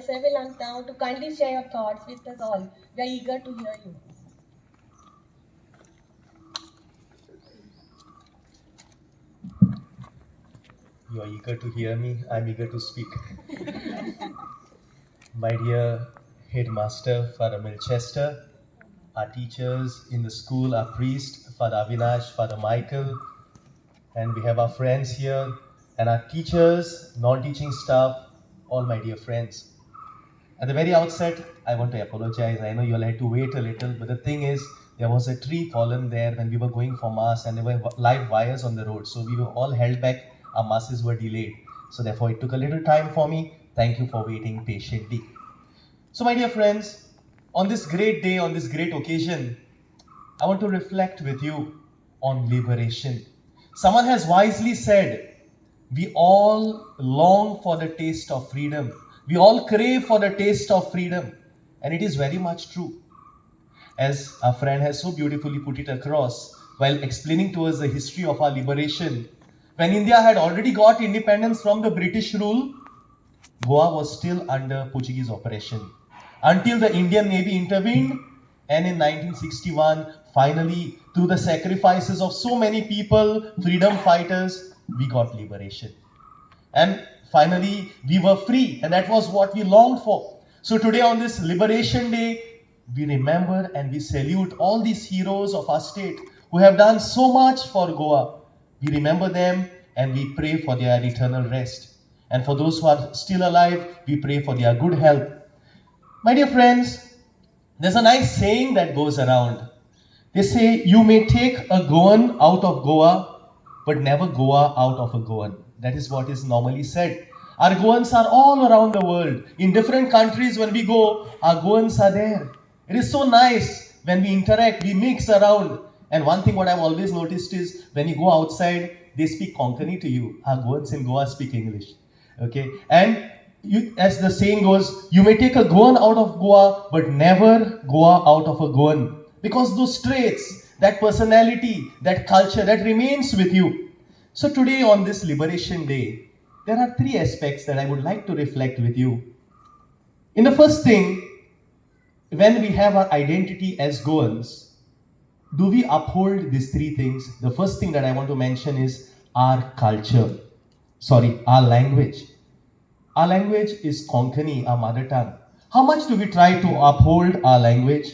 Seville now to kindly share your thoughts with us all. We are eager to hear you. You are eager to hear me, I'm eager to speak. My dear headmaster, Father Milchester, our teachers in the school, our priest, Father Avinash, Father Michael, and we have our friends here, and our teachers, non-teaching staff, all my dear friends. At the very outset, I want to apologize. I know you all had to wait a little, but the thing is, there was a tree fallen there when we were going for mass, and there were live wires on the road. So we were all held back. Our masses were delayed. So therefore, it took a little time for me. Thank you for waiting patiently. So, my dear friends, on this great day, on this great occasion, I want to reflect with you on liberation. Someone has wisely said, we all long for the taste of freedom. We all crave for the taste of freedom. And it is very much true. As our friend has so beautifully put it across while explaining to us the history of our liberation, when India had already got independence from the British rule, Goa was still under Portuguese oppression until the Indian Navy intervened, and in 1961, finally, through the sacrifices of so many people, freedom fighters, we got liberation. And finally, we were free, and that was what we longed for. So today, on this Liberation Day, we remember and we salute all these heroes of our state who have done so much for Goa. We remember them and we pray for their eternal rest. And for those who are still alive, we pray for their good health. My dear friends, there's a nice saying that goes around. They say, you may take a Goan out of Goa, but never Goa out of a Goan. That is what is normally said. Our Goans are all around the world. In different countries, when we go, our Goans are there. It is so nice when we interact, we mix around. And one thing what I've always noticed is when you go outside, they speak Konkani to you. Our Goans in Goa speak English. Okay? And as the saying goes, you may take a Goan out of Goa, but never Goa out of a Goan. Because those traits, that personality, that culture, that remains with you. So today on this Liberation Day, there are three aspects that I would like to reflect with you. In the first thing, when we have our identity as Goans, do we uphold these three things? The first thing that I want to mention is our culture. Our language. Our language is Konkani, our mother tongue. How much do we try to uphold our language?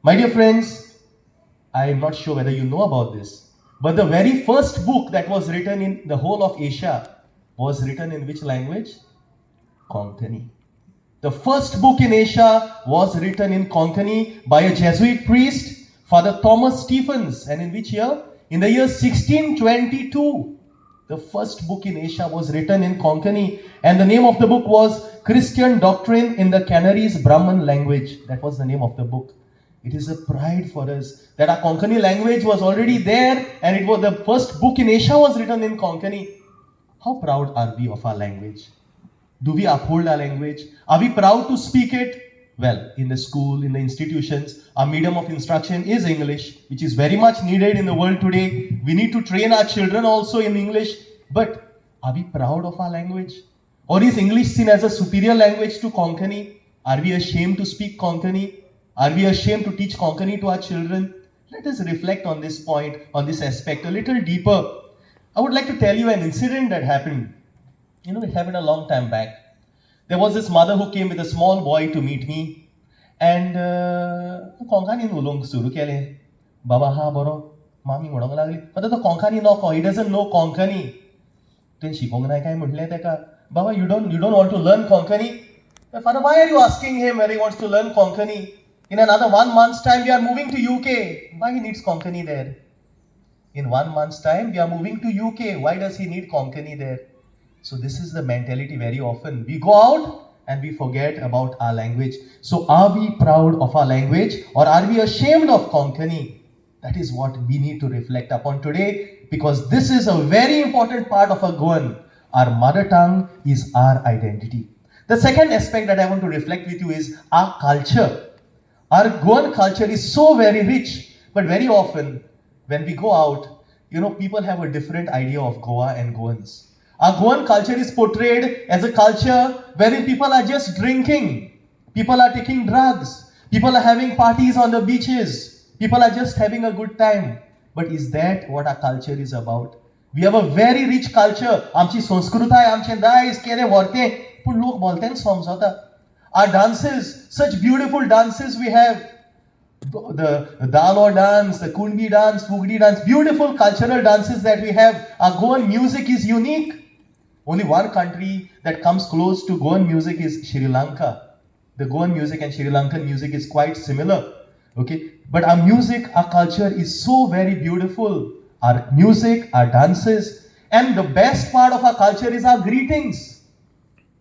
My dear friends, I am not sure whether you know about this, but the very first book that was written in the whole of Asia was written in which language? Konkani. The first book in Asia was written in Konkani by a Jesuit priest, Father Thomas Stephens. And in which year? In the year 1622. The first book in Asia was written in Konkani, and the name of the book was Christian Doctrine in the Canaries Brahman Language. That was the name of the book. It is a pride for us that our Konkani language was already there, and it was the first book in Asia was written in Konkani. How proud are we of our language? Do we uphold our language? Are we proud to speak it? Well, in the school, in the institutions, our medium of instruction is English, which is very much needed in the world today. We need to train our children also in English. But are we proud of our language? Or is English seen as a superior language to Konkani? Are we ashamed to speak Konkani? Are we ashamed to teach Konkani to our children? Let us reflect on this point, on this aspect a little deeper. I would like to tell you an incident that happened. It happened a long time back. There was this mother who came with a small boy to meet me, and Konkani ulong suru केले. Baba ha boro, mami म्हणूंक लागली. But तो Konkani नको, he doesn't know Konkani. Then शिकोंक नाय काय म्हटलें तेका. Baba, you don't want to learn Konkani? Father, why are you asking him whether he wants to learn Konkani? In another 1 month's time, we are moving to UK. Why he needs Konkani there? In 1 month's time, we are moving to UK. Why does he need Konkani there? So this is the mentality very often. We go out and we forget about our language. So are we proud of our language or are we ashamed of Konkani? That is what we need to reflect upon today, because this is a very important part of our Goan. Our mother tongue is our identity. The second aspect that I want to reflect with you is our culture. Our Goan culture is so very rich, but very often when we go out, people have a different idea of Goa and Goans. Our Goan culture is portrayed as a culture wherein people are just drinking, people are taking drugs, people are having parties on the beaches, people are just having a good time. But is that what our culture is about? We have a very rich culture. आमची संस्कृती आहे, आमचे दायज केले व्हरते, पण लोक बोलते समजता. Our dances, such beautiful dances we have. The Dalo dance, the Kundi dance, Fugdi dance, beautiful cultural dances that we have. Our Goan music is unique. Only one country that comes close to Goan music is Sri Lanka. The Goan music and Sri Lankan music is quite similar. Okay, but our music, our culture is so very beautiful. Our music, our dances, and the best part of our culture is our greetings.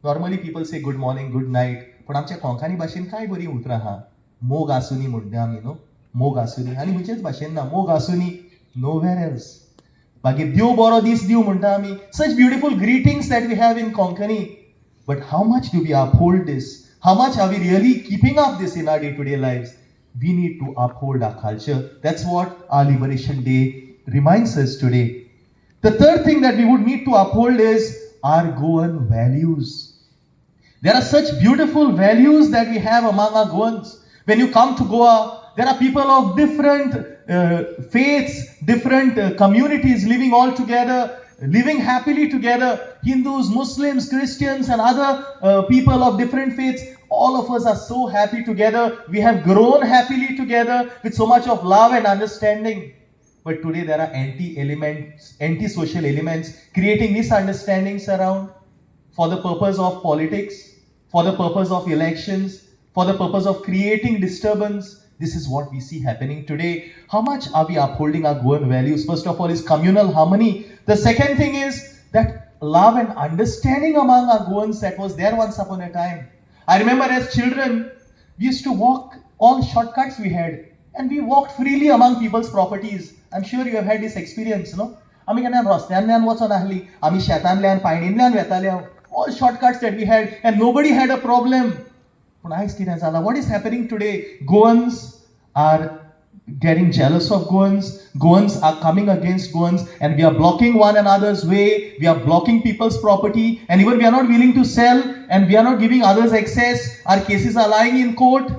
Normally people say good morning, good night. पण आमच्या कोंकणी भाशेन काय बरी उतरां हा. मोग आसुनी म्हणटा आमी न्हू, मोग आसुनी आनी खंयचेच भाशेन ना, मोग आसुनी नोवेर एल्स. मागीर देव बरो दीस दिव म्हणटा आमी. Such beautiful greetings that we have in Konkani. But how much do we uphold this? How much are we really keeping up this in our day-to-day lives? We need to uphold our culture. That's what our Liberation Day reminds us today. The third thing that we would need to uphold is our Goan values. There are such beautiful values that we have among our Goans. When you come to Goa, there are people of different faiths, different communities living all together, living happily together. Hindus, Muslims, Christians, and other people of different faiths. All of us are so happy together. We have grown happily together with so much of love and understanding. But today there are anti-social elements creating misunderstandings around for the purpose of politics, for the purpose of elections, for the purpose of creating disturbance. This is what we see happening today. How much are we upholding our Goan values? First of all is communal harmony. The second thing is that love and understanding among our Goans that was there once upon a time. I remember as children, we used to walk all shortcuts we had, and we walked freely among people's properties. I'm sure you have had this experience, no? आमी केन्ना रस्त्यांतल्यान वचोन आसली, आमी शेतांतल्यान पायणींतल्यान वेताले, all shortcuts that we had, and nobody had a problem. But आयज कितें जाला? What is happening today? Goans are getting jealous of Goans. Goans are coming against Goans, and we are blocking one another's way. We are blocking people's property, and even we are not willing to sell, and we are not giving others access. Our cases are lying in court.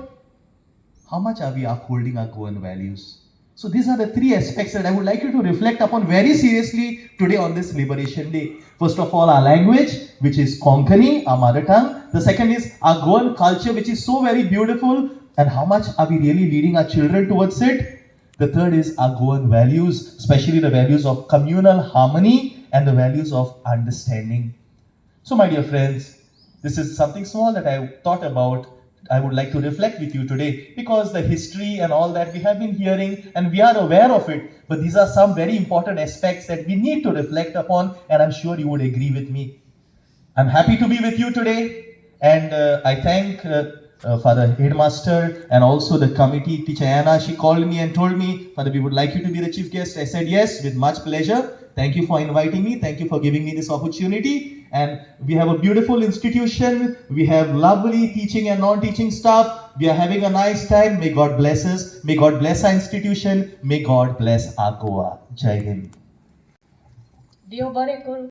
How much are we upholding our Goan values? So these are the three aspects that I would like you to reflect upon very seriously today on this Liberation Day. First of all, our language, which is Konkani, our mother tongue. The second is our Goan culture, which is so very beautiful. And how much are we really leading our children towards it? The third is our Goan values, especially the values of communal harmony and the values of understanding. So my dear friends, this is something small that I thought about. I would like to reflect with you today because the history and all that we have been hearing and we are aware of it. But these are some very important aspects that we need to reflect upon, and I'm sure you would agree with me. I'm happy to be with you today, and I thank Father Headmaster and also the committee. Teacher Anna, she called me and told me, Father, we would like you to be the chief guest. I said yes, with much pleasure. Thank you for inviting me. Thank you for giving me this opportunity. And we have a beautiful institution. We have lovely teaching and non-teaching staff. We are having a nice time. May God bless us. May God bless our institution. May God bless our Goa. Jai Hind. देव बरें करूं.